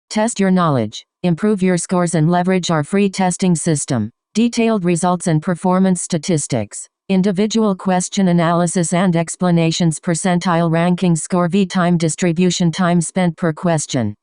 Test your knowledge, improve your scores and leverage our free testing system. Detailed results and performance statistics. Individual question analysis and explanations. Percentile rankings. Score V. Time distribution. Time spent per question.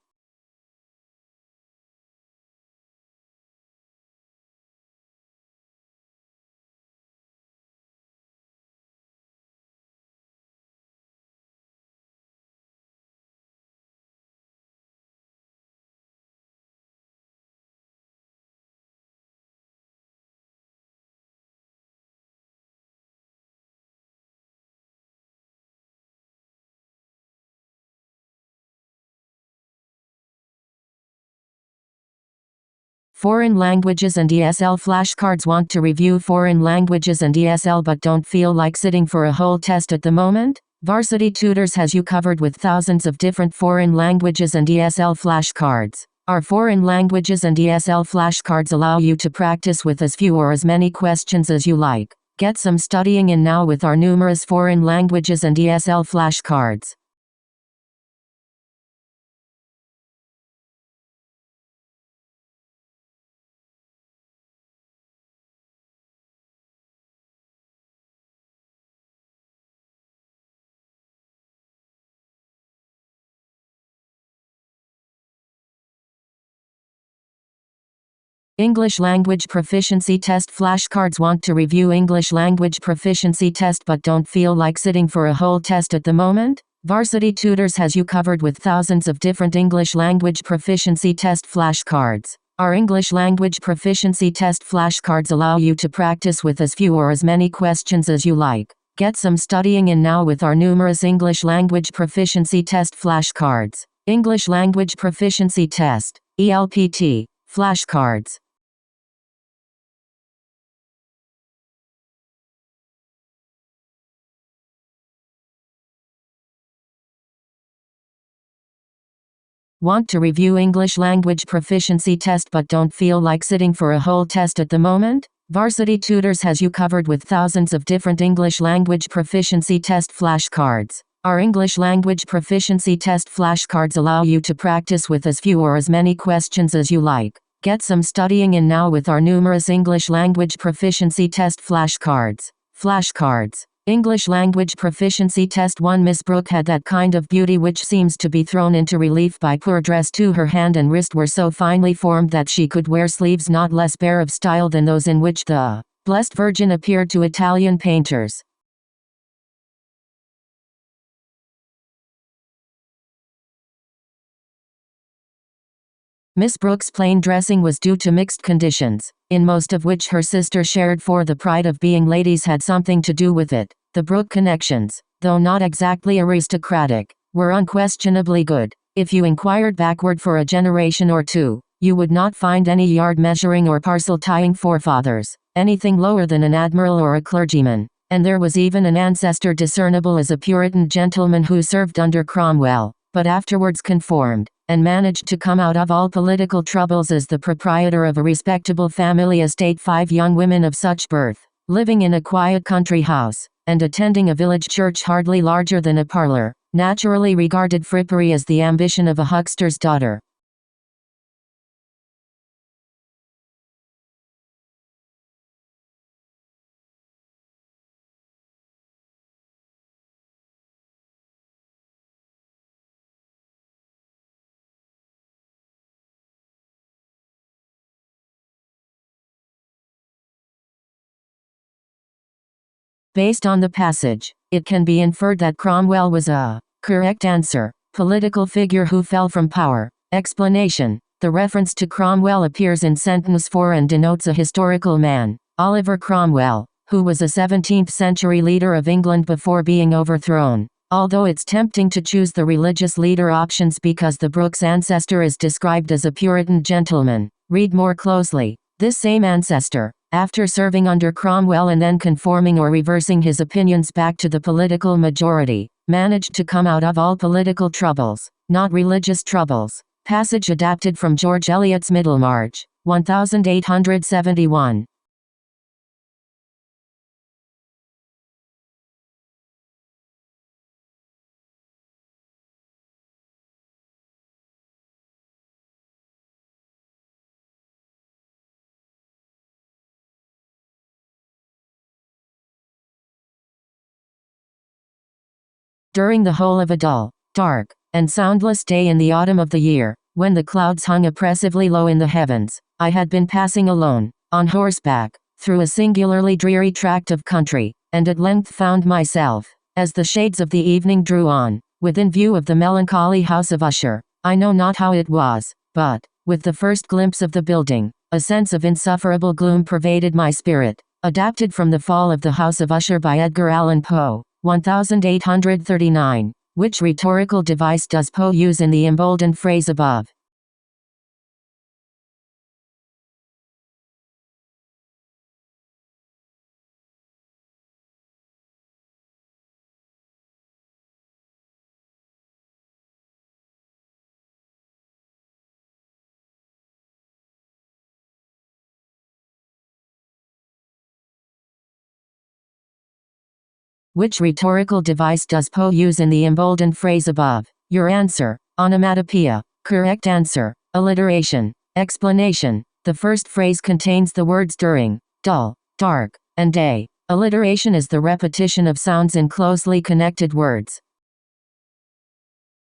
Foreign languages and ESL flashcards. Want to review foreign languages and ESL but don't feel like sitting for a whole test at the moment? Varsity Tutors has you covered with thousands of different foreign languages and ESL flashcards. Our foreign languages and ESL flashcards allow you to practice with as few or as many questions as you like. Get some studying in now with our numerous foreign languages and ESL flashcards. English language proficiency test flashcards. Want to review English language proficiency test but don't feel like sitting for a whole test at the moment? Varsity Tutors has you covered with thousands of different English language proficiency test flashcards. Our English language proficiency test flashcards allow you to practice with as few or as many questions as you like. Get some studying in now with our numerous English language proficiency test flashcards. English language proficiency test, ELPT, flashcards. Want to review English language proficiency test but don't feel like sitting for a whole test at the moment? Varsity Tutors has you covered with thousands of different English language proficiency test flashcards. Our English language proficiency test flashcards allow you to practice with as few or as many questions as you like. Get some studying in now with our numerous English language proficiency test flashcards. Flashcards. English language proficiency test 1. Miss Brooke had that kind of beauty which seems to be thrown into relief by poor dress too. Her hand and wrist were so finely formed that she could wear sleeves not less bare of style than those in which the Blessed Virgin appeared to Italian painters. Miss Brooke's plain dressing was due to mixed conditions, in most of which her sister shared, for the pride of being ladies had something to do with it. The Brooke connections, though not exactly aristocratic, were unquestionably good. If you inquired backward for a generation or two, you would not find any yard measuring or parcel tying forefathers, anything lower than an admiral or a clergyman, and there was even an ancestor discernible as a Puritan gentleman who served under Cromwell, but afterwards conformed, and managed to come out of all political troubles as the proprietor of a respectable family estate. 5 young women of such birth, living in a quiet country house, and attending a village church hardly larger than a parlor, naturally regarded frippery as the ambition of a huckster's daughter. Based on the passage, it can be inferred that Cromwell was a correct answer, political figure who fell from power. Explanation: the reference to Cromwell appears in sentence 4 and denotes a historical man, Oliver Cromwell, who was a 17th-century leader of England before being overthrown. Although it's tempting to choose the religious leader options because the Brooke's ancestor is described as a Puritan gentleman, read more closely. This same ancestor, after serving under Cromwell and then conforming or reversing his opinions back to the political majority, managed to come out of all political troubles, not religious troubles. Passage adapted from George Eliot's Middlemarch, 1871. During the whole of a dull, dark, and soundless day in the autumn of the year, when the clouds hung oppressively low in the heavens, I had been passing alone, on horseback, through a singularly dreary tract of country, and at length found myself, as the shades of the evening drew on, within view of the melancholy house of Usher. I know not how it was, but, with the first glimpse of the building, a sense of insufferable gloom pervaded my spirit, adapted from The Fall of the House of Usher by Edgar Allan Poe, 1839. Which rhetorical device does Poe use in the emboldened phrase above? Which rhetorical device does Poe use in the emboldened phrase above? Your answer: onomatopoeia. Correct answer: alliteration. Explanation: the first phrase contains the words during, dull, dark, and day. Alliteration is the repetition of sounds in closely connected words.